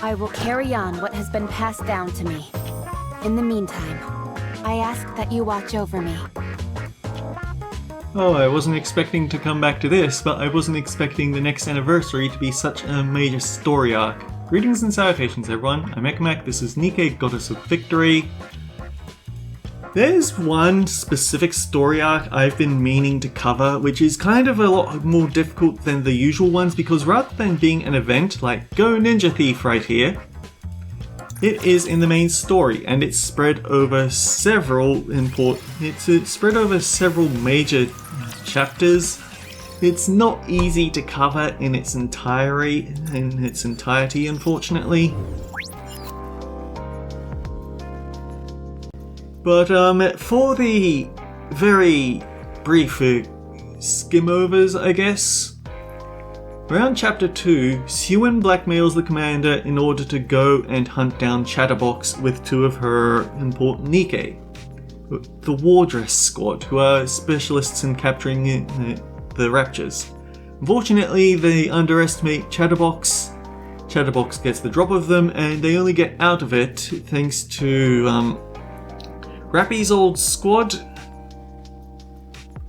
I will carry on what has been passed down to me. In the meantime, I ask that you watch over me. Oh, I wasn't expecting to come back to this, but I wasn't expecting the next anniversary to be such a major story arc. Greetings and salutations everyone, I'm Ekmek, this is Nikke, Goddess of Victory. There's one specific story arc I've been meaning to cover, which is kind of a lot more difficult than the usual ones because rather than being an event like Go Ninja Thief right here, it is in the main story and it's spread over several major chapters. It's not easy to cover in its entirety, unfortunately. But for the very brief skim-overs, I guess, around Chapter 2, Suen blackmails the commander in order to go and hunt down Chatterbox with two of her important Nikke, the Wardress Squad, who are specialists in capturing the Raptures. Unfortunately, they underestimate Chatterbox. Chatterbox gets the drop of them, and they only get out of it thanks to Rappy's old squad,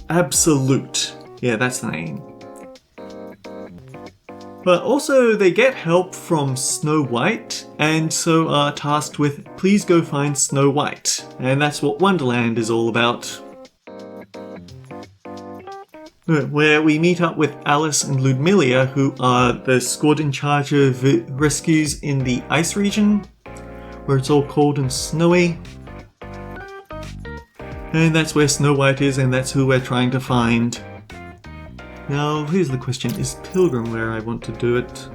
Absolute. Yeah, that's the name. But also they get help from Snow White, and so are tasked with please go find Snow White. And that's what Wonderland is all about. Where we meet up with Alice and Ludmilla, who are the squad in charge of rescues in the ice region, where it's all cold and snowy. And that's where Snow White is, and that's who we're trying to find. Now, here's the question, is Pilgrim where I want to do it?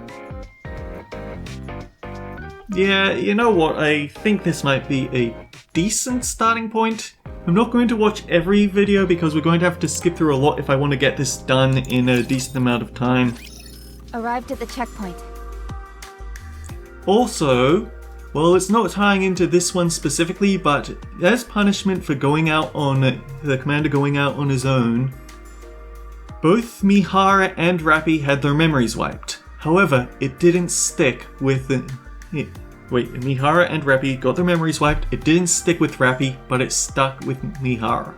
Yeah, you know what, I think this might be a decent starting point. I'm not going to watch every video because we're going to have to skip through a lot if I want to get this done in a decent amount of time. Arrived at the checkpoint. Also, well, it's not tying into this one specifically, but as punishment for going out on the commander going out on his own, both Mihara and Rappy had their memories wiped. However, it didn't stick with Mihara and Rappy got their memories wiped. It didn't stick with Rappy, but it stuck with Mihara.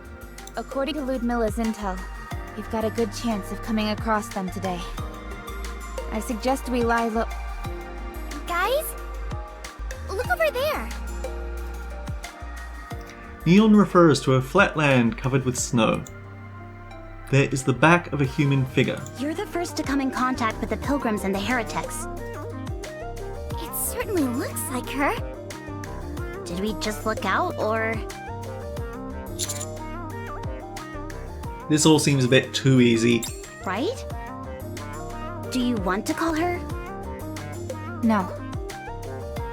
According to Ludmilla's intel, you've got a good chance of coming across them today. I suggest we lie low. Guys? Look over there! Neon refers to a flat land covered with snow. There is the back of a human figure. You're the first to come in contact with the pilgrims and the heretics. It certainly looks like her. Did we just look out, or...? This all seems a bit too easy. Right? Do you want to call her? No.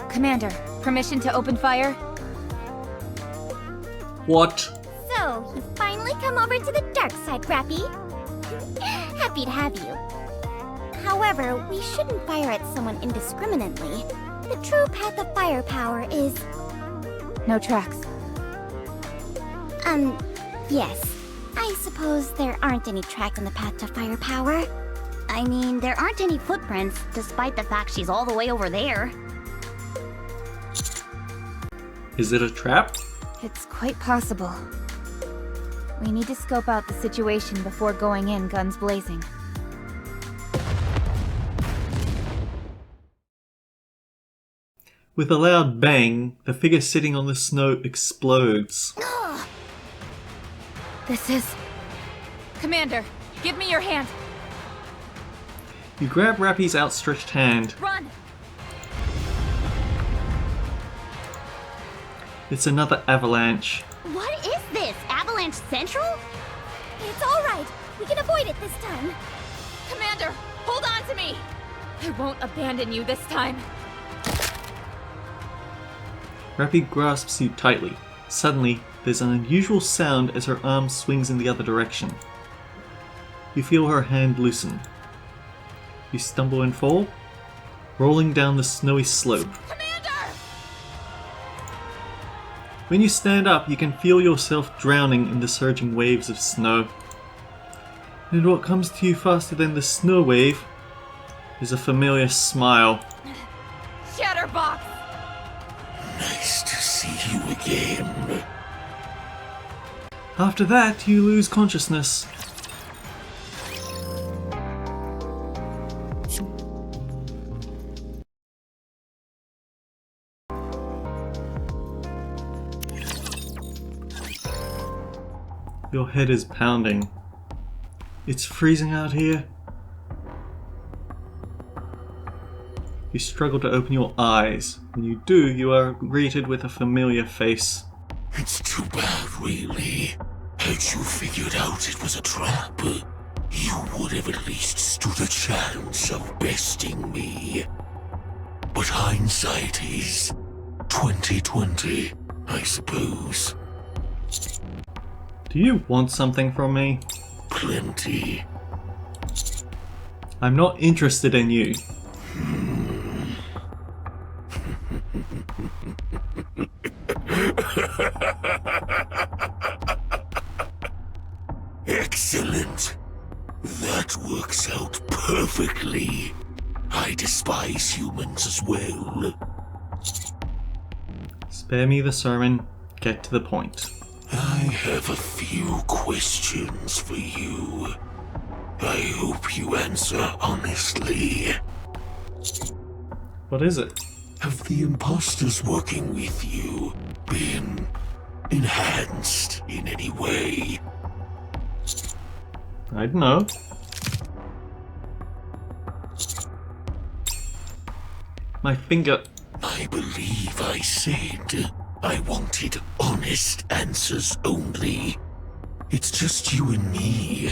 Commander, permission to open fire? What? So, you've finally come over to the dark side, Rappy. Happy to have you. However, we shouldn't fire at someone indiscriminately. The true path of firepower is... No tracks. Yes. I suppose there aren't any tracks on the path to firepower. I mean, there aren't any footprints, despite the fact she's all the way over there. Is it a trap? It's quite possible. We need to scope out the situation before going in guns blazing. With a loud bang, the figure sitting on the snow explodes. This is... Commander, give me your hand! You grab Rappy's outstretched hand. Run! It's another avalanche. What is this? Avalanche Central? It's alright. We can avoid it this time. Commander, hold on to me! I won't abandon you this time. Rappy grasps you tightly. Suddenly, there's an unusual sound as her arm swings in the other direction. You feel her hand loosen. You stumble and fall, rolling down the snowy slope. Commander! When you stand up, you can feel yourself drowning in the surging waves of snow. And what comes to you faster than the snow wave is a familiar smile. Chatterbox! Nice to see you again. After that, you lose consciousness. Your head is pounding. It's freezing out here. You struggle to open your eyes. When you do, you are greeted with a familiar face. It's too bad, really. Had you figured out it was a trap, you would have at least stood a chance of besting me. But hindsight is 20/20, I suppose. Do you want something from me? Plenty. I'm not interested in you. Excellent. That works out perfectly. I despise humans as well. Spare me the sermon. Get to the point. I have a few questions for you. I hope you answer honestly. What is it? Have the imposters working with you been enhanced in any way? I don't know. My finger. I believe I said I wanted honest answers only. It's just you and me.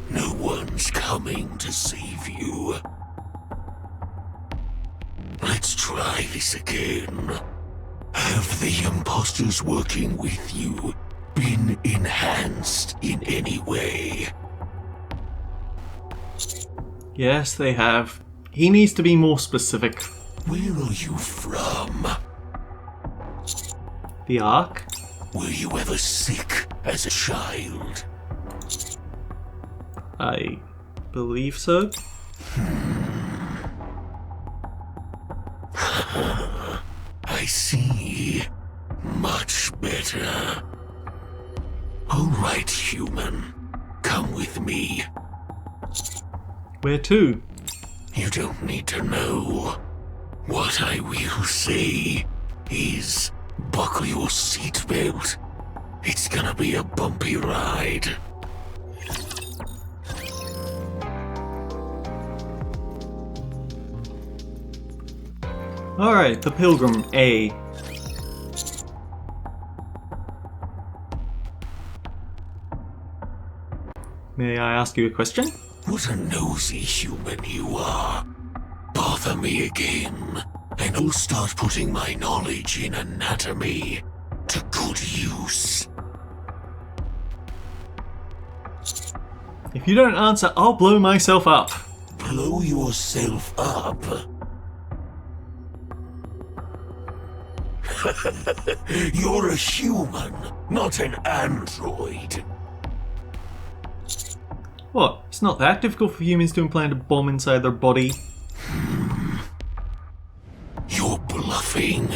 No one's coming to save you. Let's try this again. Have the imposters working with you been enhanced in any way? Yes, they have. He needs to be more specific. Where are you from? The Ark? Were you ever sick as a child? I believe so. I see. Much better. All right, human. Come with me. Where to? You don't need to know. What I will say is buckle your seatbelt. It's gonna be a bumpy ride. Alright, the Pilgrim A. May I ask you a question? What a nosy human you are. Bother me again, and I'll start putting my knowledge in anatomy to good use. If you don't answer, I'll blow myself up. Blow yourself up? You're a human, not an android. What? It's not that difficult for humans to implant a bomb inside their body. You're bluffing.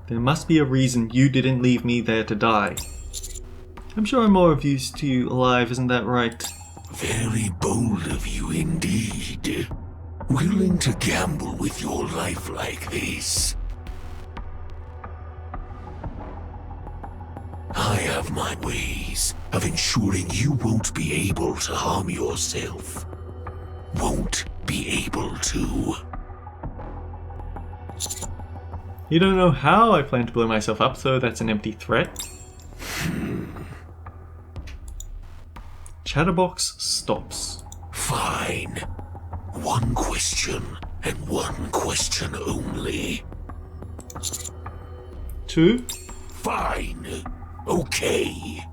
There must be a reason you didn't leave me there to die. I'm sure I'm more of use to you alive, isn't that right? Very bold of you indeed. Willing to gamble with your life like this. I have my ways of ensuring you won't be able to harm yourself. Won't be able to. You don't know how I plan to blow myself up, so that's an empty threat. Chatterbox stops. Fine. One question, and one question only. 2. Fine. Okay.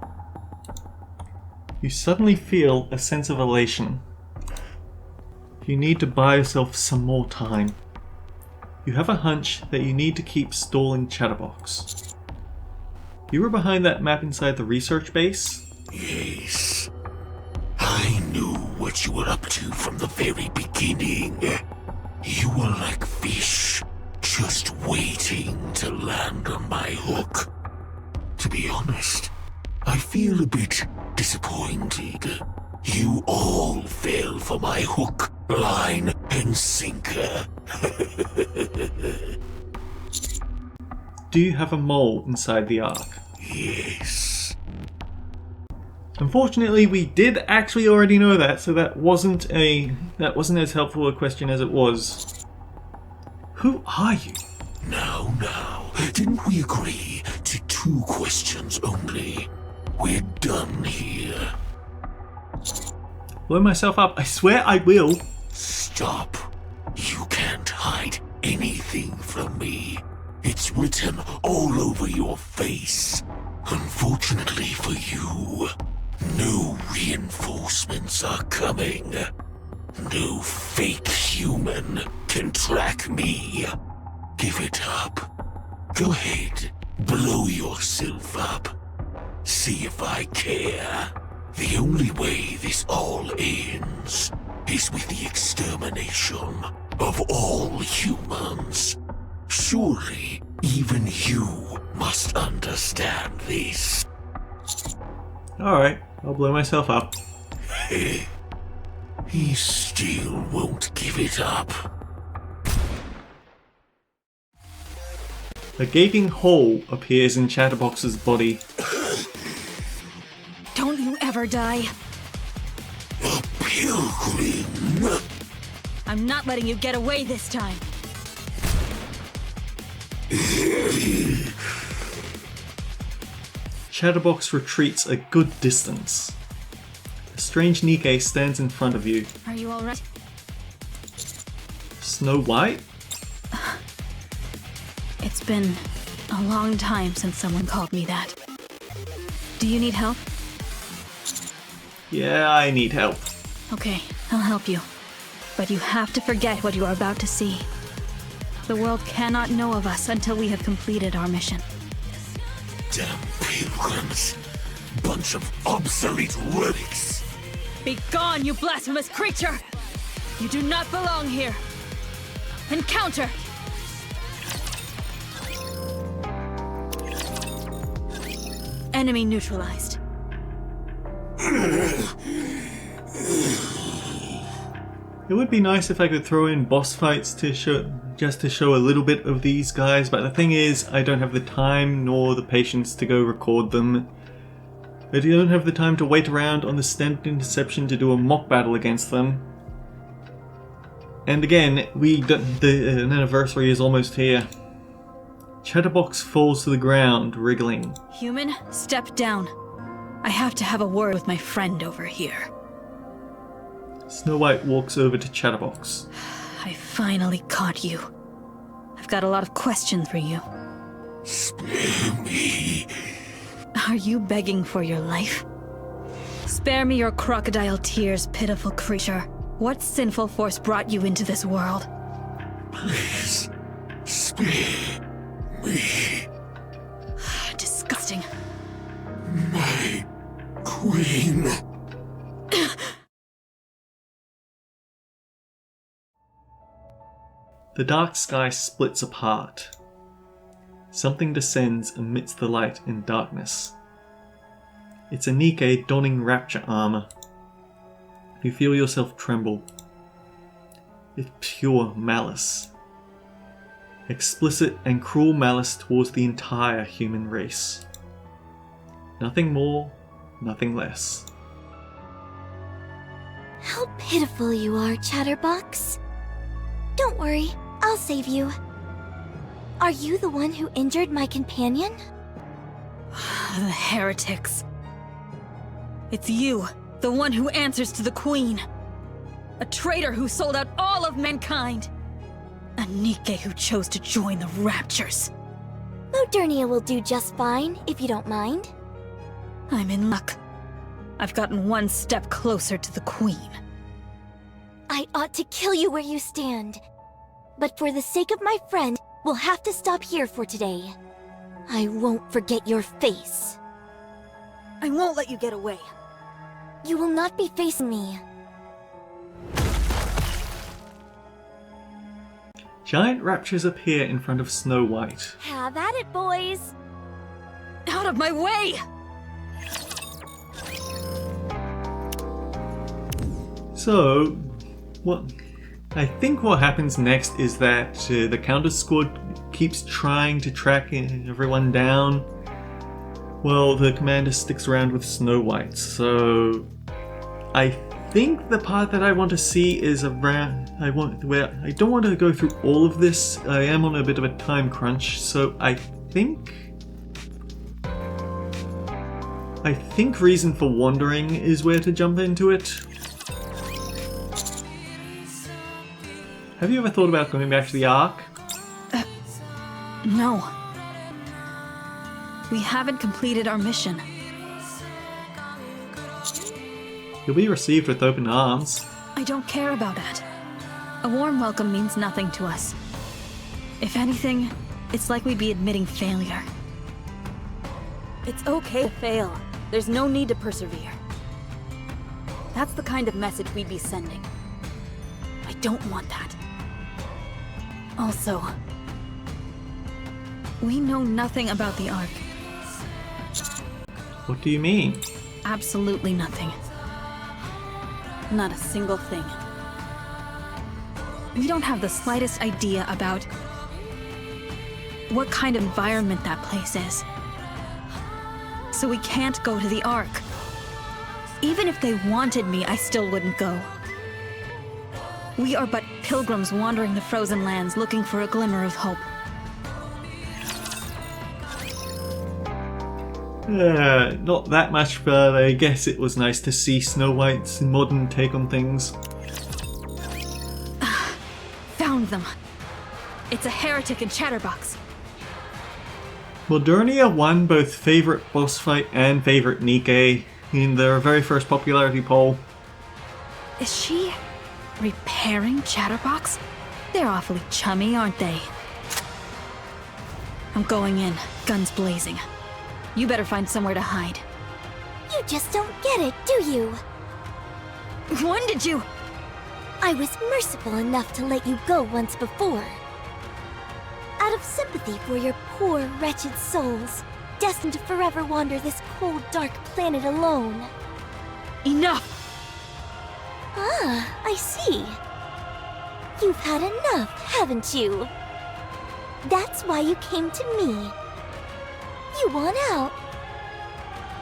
You suddenly feel a sense of elation. You need to buy yourself some more time. You have a hunch that you need to keep stalling Chatterbox. You were behind that map inside the research base? Yes. I knew what you were up to from the very beginning. You were like fish, just waiting to land on my hook. To be honest, I feel a bit disappointed. You all fell for my hook, line, and sinker. Do you have a mole inside the Ark? Yes. Unfortunately, we did actually already know that, so that wasn't as helpful a question as it was. Who are you? Now, didn't we agree to 2 questions only? We're done here. Blow myself up. I swear I will. Stop. You can't hide anything from me. It's written all over your face. Unfortunately for you, no reinforcements are coming. No fake human can track me. Give it up. Go ahead, blow yourself up. See if I care. The only way this all ends is with the extermination of all humans. Surely, even you must understand this. Alright, I'll blow myself up. He still won't give it up. A gaping hole appears in Chatterbox's body. Don't you ever die. A pilgrim. I'm not letting you get away this time. Chatterbox retreats a good distance. A strange Nikke stands in front of you. Are you alright? Snow White? It's been a long time since someone called me that. Do you need help? Yeah, I need help. Okay, I'll help you. But you have to forget what you are about to see. The world cannot know of us until we have completed our mission. Damn pilgrims. Bunch of obsolete relics. Be gone, you blasphemous creature! You do not belong here! Encounter! Enemy neutralized. It would be nice if I could throw in boss fights to show a little bit of these guys, but the thing is, I don't have the time nor the patience to go record them. I don't have the time to wait around on the standard interception to do a mock battle against them. And again, the anniversary is almost here. Chatterbox falls to the ground, wriggling. Human, step down. I have to have a word with my friend over here. Snow White walks over to Chatterbox. I finally caught you. I've got a lot of questions for you. Spare me. Are you begging for your life? Spare me your crocodile tears, pitiful creature. What sinful force brought you into this world? Please, spare me. Disgusting. My queen. The dark sky splits apart. Something descends amidst the light and darkness. It's a Nikke donning rapture armor. You feel yourself tremble. It's pure malice. Explicit and cruel malice towards the entire human race. Nothing more, nothing less. How pitiful you are, Chatterbox. Don't worry, I'll save you. Are you the one who injured my companion? The heretics. It's you, the one who answers to the Queen. A traitor who sold out all of mankind. A Nikke who chose to join the Raptures. Modernia will do just fine, if you don't mind. I'm in luck. I've gotten one step closer to the Queen. I ought to kill you where you stand. But for the sake of my friend, we'll have to stop here for today. I won't forget your face. I won't let you get away. You will not be facing me. Giant raptures appear in front of Snow White. Have at it, boys. Out of my way! So, I think what happens next is that the counter squad keeps trying to track everyone down. Well, the commander sticks around with Snow White, so I think the part that I want to see is around. I don't want to go through all of this. I am on a bit of a time crunch, so I think Reason for Wandering is where to jump into it. Have you ever thought about going back to the Ark? No. We haven't completed our mission. You'll be received with open arms. I don't care about that. A warm welcome means nothing to us. If anything, it's like we'd be admitting failure. It's okay to fail. There's no need to persevere. That's the kind of message we'd be sending. I don't want that. Also, we know nothing about the Ark. What do you mean? Absolutely nothing. Not a single thing. We don't have the slightest idea about what kind of environment that place is. So we can't go to the Ark. Even if they wanted me, I still wouldn't go. We are but pilgrims wandering the frozen lands looking for a glimmer of hope. Not that much, but I guess it was nice to see Snow White's modern take on things. Found them. It's a heretic and chatterbox. Modernia won both favorite boss fight and favorite Nikke in their very first popularity poll. Is she repairing chatterbox? They're awfully chummy, aren't they? I'm going in, guns blazing. You better find somewhere to hide. You just don't get it, do you? When did you? I was merciful enough to let you go once before. Out of sympathy for your poor, wretched souls, destined to forever wander this cold, dark planet alone. Enough! Ah, I see. You've had enough, haven't you? That's why you came to me. You want out.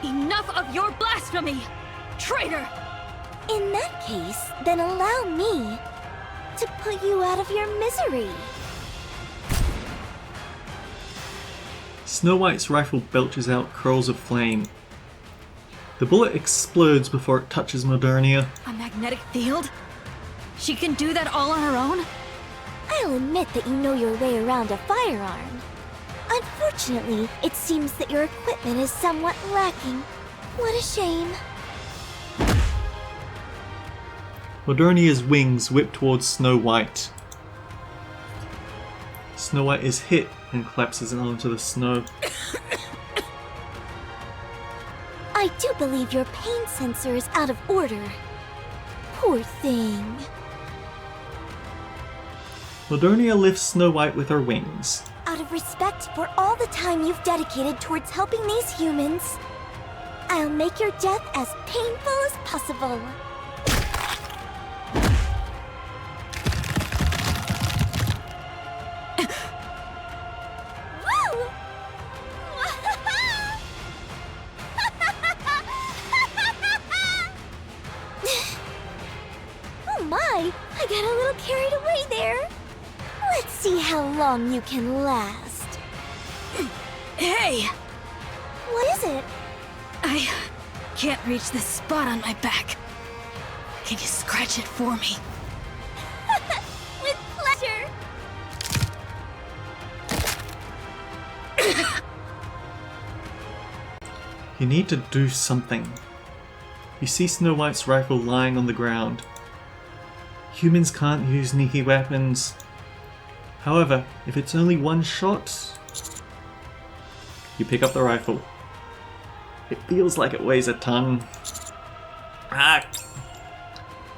Enough of your blasphemy! Traitor! In that case, then allow me to put you out of your misery. Snow White's rifle belches out curls of flame. The bullet explodes before it touches Modernia. A magnetic field? She can do that all on her own? I'll admit that you know your way around a firearm. Unfortunately, it seems that your equipment is somewhat lacking. What a shame. Modernia's wings whip towards Snow White. Snow White is hit and collapses onto the snow. I do believe your pain sensor is out of order. Poor thing. Modernia lifts Snow White with her wings. Out of respect for all the time you've dedicated towards helping these humans, I'll make your death as painful as possible. Woo! Oh my, I got a little carried away there. Let's see how long you can last. Hey! What is it? I can't reach this spot on my back. Can you scratch it for me? With pleasure. You need to do something. You see Snow White's rifle lying on the ground. Humans can't use Nikke weapons. However, if it's only one shot, you pick up the rifle. It feels like it weighs a ton. Ah!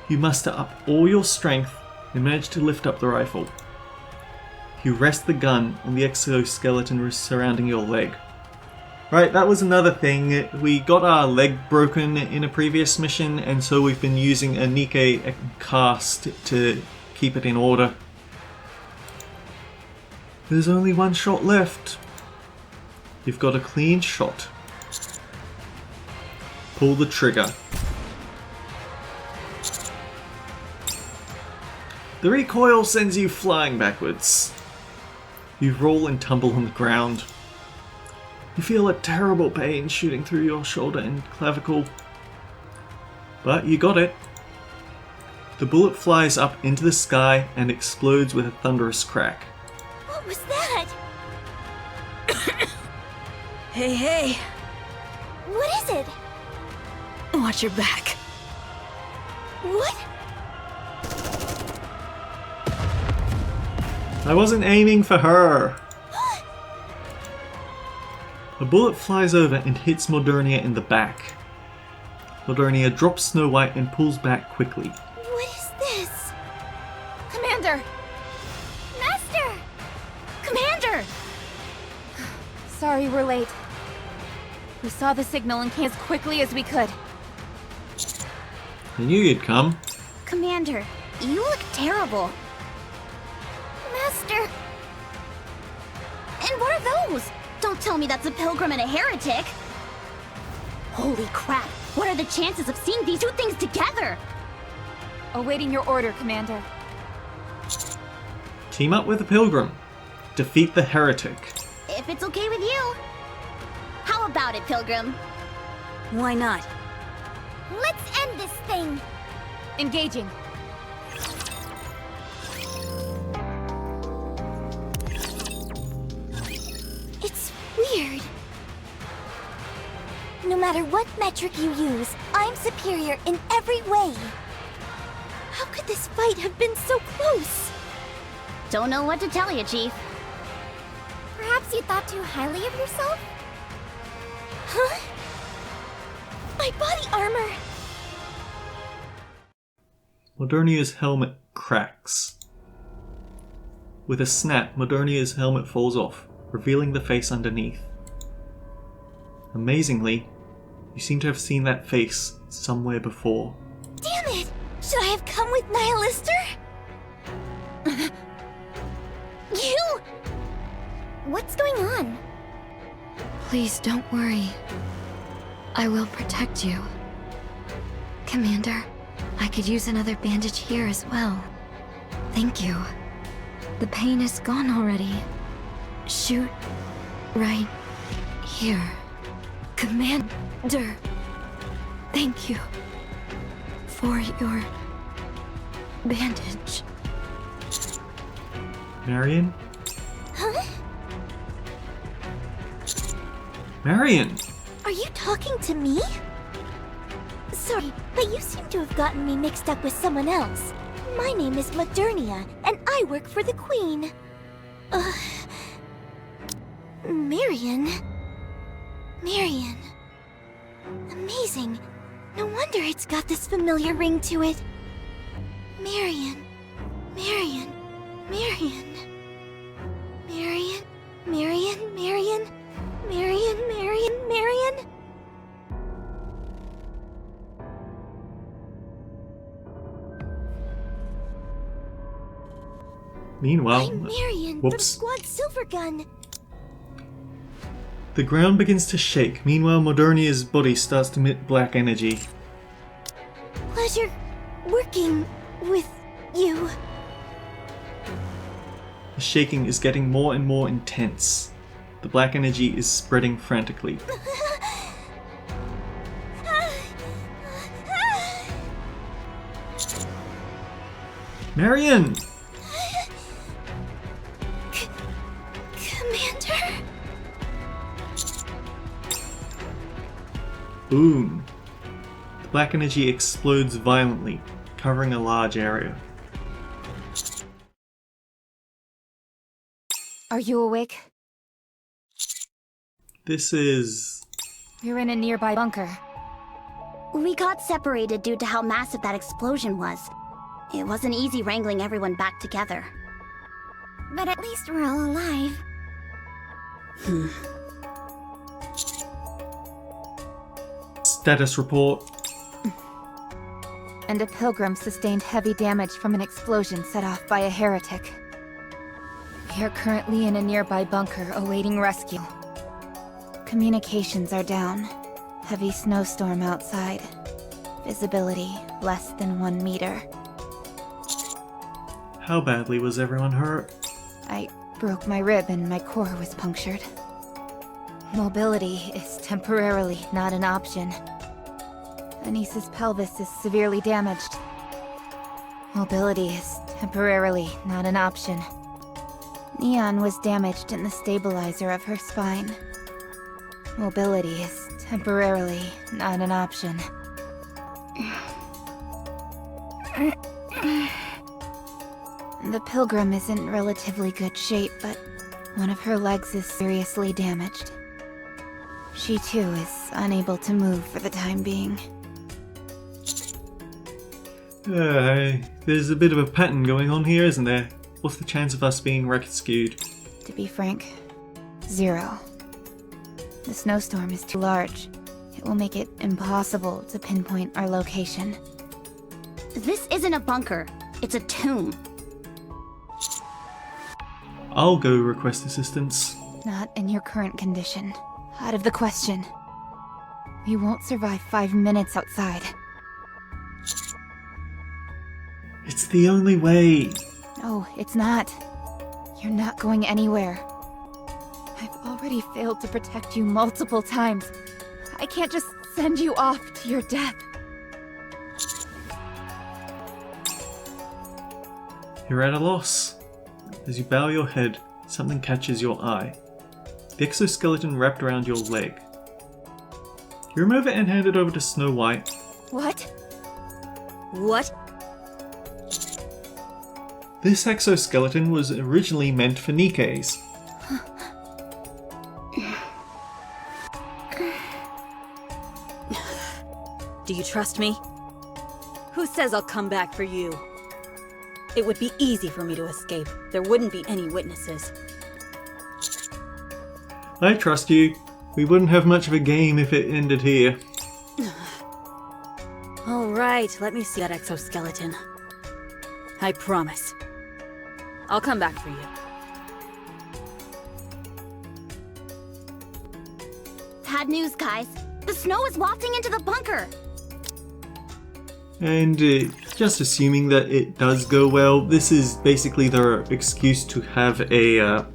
You muster up all your strength and manage to lift up the rifle. You rest the gun on the exoskeleton surrounding your leg. Right, that was another thing. We got our leg broken in a previous mission, and so we've been using a Nikke cast to keep it in order. There's only one shot left. You've got a clean shot. Pull the trigger. The recoil sends you flying backwards. You roll and tumble on the ground. You feel a terrible pain shooting through your shoulder and clavicle. But you got it. The bullet flies up into the sky and explodes with a thunderous crack. What was that? Hey, hey! What is it? Watch your back. What? I wasn't aiming for her. A bullet flies over and hits Modernia in the back. Modernia drops Snow White and pulls back quickly. What is this? Commander! Master! Commander! Sorry we're late. We saw the signal and came as quickly as we could. I knew you'd come. Commander, you look terrible. Master! And what are those? Don't tell me that's a pilgrim and a heretic! Holy crap! What are the chances of seeing these two things together? Awaiting your order, Commander. Team up with the Pilgrim. Defeat the Heretic. If it's okay with you. How about it, Pilgrim? Why not? Let's end this thing! Engaging. It's weird. No matter what metric you use, I'm superior in every way. How could this fight have been so close? Don't know what to tell you, Chief. Perhaps you thought too highly of yourself? Huh? My body armor! Modernia's helmet cracks. With a snap, Modernia's helmet falls off, revealing the face underneath. Amazingly, you seem to have seen that face somewhere before. Damn it! Should I have come with Nihilister? You! What's going on? Please don't worry. I will protect you. Commander, I could use another bandage here as well. Thank you. The pain is gone already. Shoot right here. Commander, thank you for your bandage. Marion? Huh? Marion! Are you talking to me? Sorry, but you seem to have gotten me mixed up with someone else. My name is Modernia, and I work for the Queen. Marion? Marion. Amazing. No wonder it's got this familiar ring to it. Marion. Marion. Marion. Marion. Marion. Marion. Marion. Marion. Marion. Meanwhile, I'm Marion whoops. from Squad Silvergun. The ground begins to shake. Meanwhile, Modernia's body starts to emit black energy. Pleasure working with you. The shaking is getting more and more intense. The black energy is spreading frantically. Marion! Commander? Boom! The black energy explodes violently, covering a large area. Are you awake? This is... We're in a nearby bunker. We got separated due to how massive that explosion was. It wasn't easy wrangling everyone back together. but at least we're all alive. Status report. And a pilgrim sustained heavy damage from an explosion set off by a heretic. We are currently in a nearby bunker awaiting rescue. Communications are down. Heavy snowstorm outside. Visibility less than 1 meter. How badly was everyone hurt? I broke my rib and my core was punctured. Mobility is temporarily not an option. Anisa's pelvis is severely damaged. Mobility is temporarily not an option. Neon was damaged in the stabilizer of her spine. Mobility is temporarily not an option. The pilgrim is in relatively good shape, but one of her legs is seriously damaged. She too is unable to move for the time being. There's a bit of a pattern going on here, isn't there? What's the chance of us being rescued? To be frank, 0. The snowstorm is too large. It will make it impossible to pinpoint our location. This isn't a bunker. It's a tomb. I'll go request assistance. Not in your current condition. Out of the question. We won't survive 5 minutes outside. It's the only way. No, it's not. You're not going anywhere. I've already failed to protect you multiple times. I can't just send you off to your death. You're at a loss. As you bow your head, something catches your eye. The exoskeleton wrapped around your leg. You remove it and hand it over to Snow White. What? What? This exoskeleton was originally meant for Nikke's. Do you trust me? Who says I'll come back for you? It would be easy for me to escape. There wouldn't be any witnesses. I trust you. We wouldn't have much of a game if it ended here. All right, let me see that exoskeleton. I promise. I'll come back for you. Bad news, guys. The snow is wafting into the bunker. And just assuming that it does go well, this is basically their excuse to have a...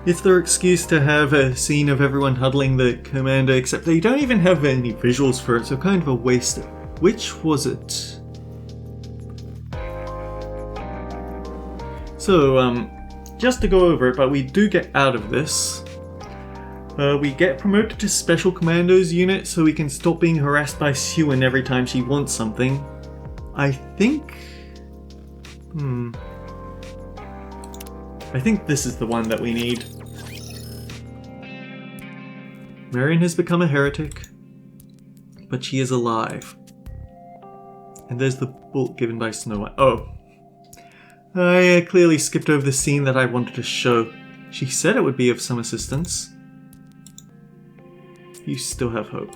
It's their excuse to have a scene of everyone huddling the commander, except they don't even have any visuals for it, so kind of a waste. Which was it? So, just to go over it, but we do get out of this. We get promoted to Special Commandos unit so we can stop being harassed by Suen every time she wants something. I think... I think this is the one that we need. Marion has become a heretic, but she is alive. And there's the book given by Snow White. Oh. I clearly skipped over the scene that I wanted to show. She said it would be of some assistance. You still have hope.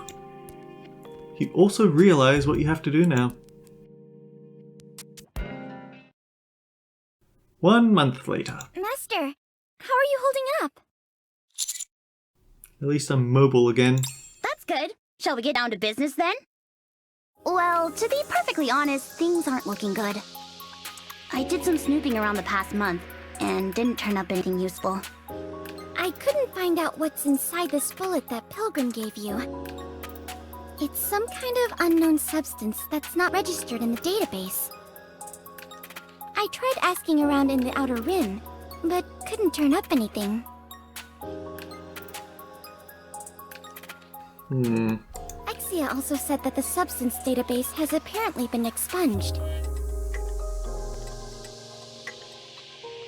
You also realize what you have to do now. 1 month later. Master, how are you holding up? At least I'm mobile again. That's good. Shall we get down to business then? Well, to be perfectly honest, things aren't looking good. I did some snooping around the past month, and didn't turn up anything useful. I couldn't find out what's inside this bullet that Pilgrim gave you. It's some kind of unknown substance that's not registered in the database. I tried asking around in the Outer Rim, but couldn't turn up anything. Exia also said that the substance database has apparently been expunged.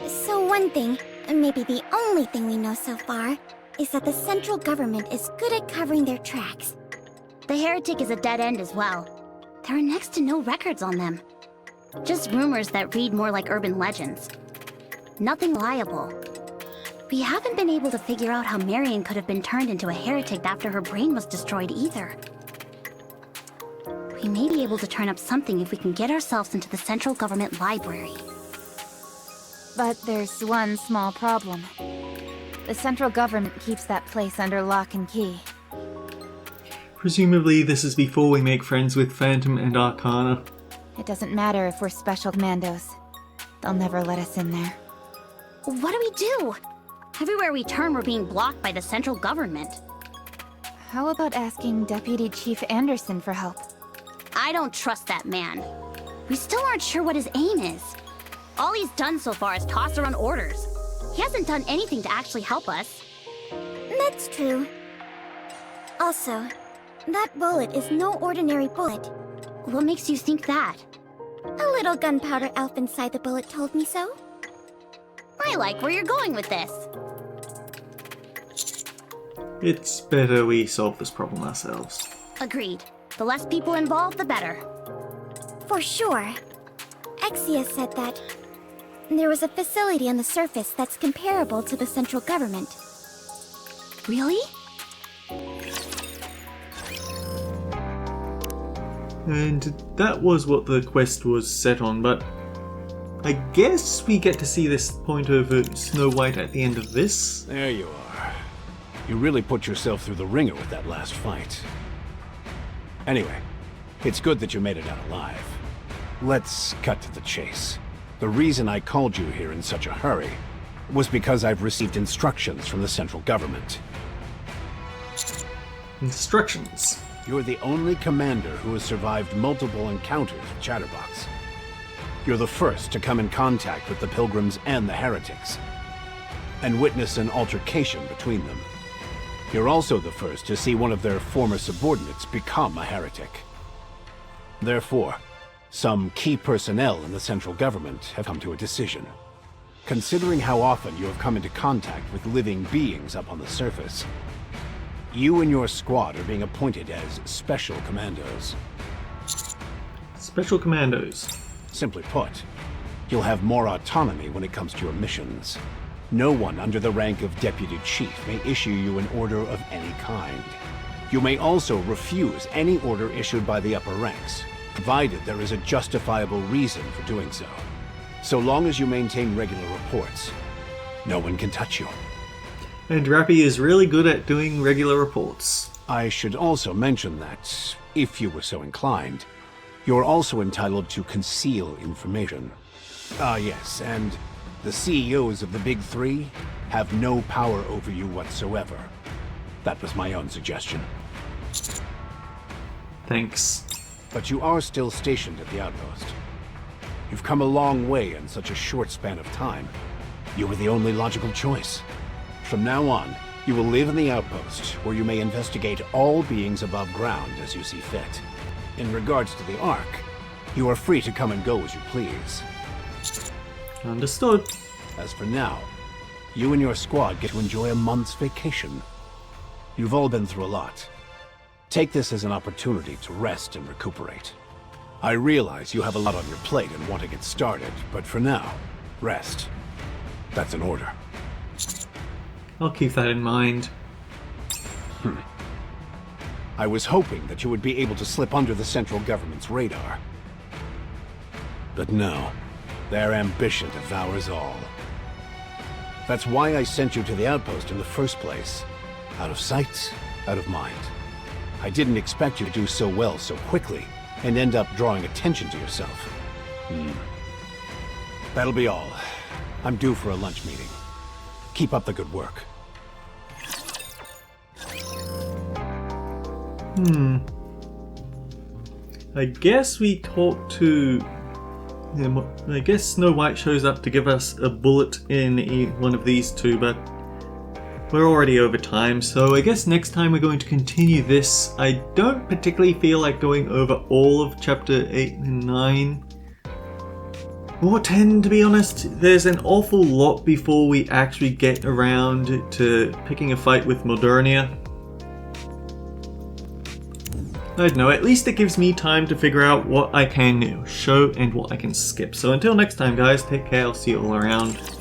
So one thing, maybe the only thing we know so far, is that the central government is good at covering their tracks. The heretic is a dead end as well. There are next to no records on them. Just rumors that read more like urban legends. Nothing reliable. We haven't been able to figure out how Marion could have been turned into a heretic after her brain was destroyed either. We may be able to turn up something if we can get ourselves into the central government library. But there's one small problem. The central government keeps that place under lock and key. Presumably this is before we make friends with Phantom and Arcana. It doesn't matter if we're special commandos. They'll never let us in there. What do we do? Everywhere we turn, we're being blocked by the central government. How about asking Deputy Chief Anderson for help? I don't trust that man. We still aren't sure what his aim is. All he's done so far is toss around orders. He hasn't done anything to actually help us. That's true. Also, that bullet is no ordinary bullet. What makes you think that? A little gunpowder elf inside the bullet told me so. I like where you're going with this. It's better we solve this problem ourselves. Agreed. The less people involved, the better. For sure. Exia said that there was a facility on the surface that's comparable to the central government. Really? And that was what the quest was set on, but I guess we get to see this point of Snow White at the end of this. There you are. You really put yourself through the ringer with that last fight. Anyway, it's good that you made it out alive. Let's cut to the chase. The reason I called you here in such a hurry was because I've received instructions from the central government. Instructions. You're the only commander who has survived multiple encounters with Chatterbox. You're the first to come in contact with the Pilgrims and the Heretics, and witness an altercation between them. You're also the first to see one of their former subordinates become a heretic. Therefore, some key personnel in the central government have come to a decision. Considering how often you have come into contact with living beings up on the surface, you and your squad are being appointed as Special Commandos. Special Commandos. Simply put, you'll have more autonomy when it comes to your missions. No one under the rank of Deputy Chief may issue you an order of any kind. You may also refuse any order issued by the upper ranks, provided there is a justifiable reason for doing so. So long as you maintain regular reports, no one can touch you. And Rappy is really good at doing regular reports. I should also mention that, if you were so inclined, you're also entitled to conceal information. Yes, and the CEOs of the Big Three have no power over you whatsoever. That was my own suggestion. Thanks. But you are still stationed at the outpost. You've come a long way in such a short span of time. You were the only logical choice. From now on, you will live in the outpost, where you may investigate all beings above ground as you see fit. In regards to the Ark, you are free to come and go as you please. Understood. As for now, you and your squad get to enjoy a month's vacation. You've all been through a lot. Take this as an opportunity to rest and recuperate. I realize you have a lot on your plate and want to get started, but for now, rest. That's an order. I'll keep that in mind. I was hoping that you would be able to slip under the central government's radar. But no, their ambition devours all. That's why I sent you to the outpost in the first place. Out of sight, out of mind. I didn't expect you to do so well so quickly, and end up drawing attention to yourself. That'll be all. I'm due for a lunch meeting. Keep up the good work. I guess we talk to... I guess Snow White shows up to give us a bullet in one of these two, but we're already over time, so I guess next time we're going to continue this. I don't particularly feel like going over all of Chapter 8 and 9. Or 10, to be honest. There's an awful lot before we actually get around to picking a fight with Modernia. I don't know, at least it gives me time to figure out what I can show and what I can skip. So until next time guys, take care, I'll see you all around.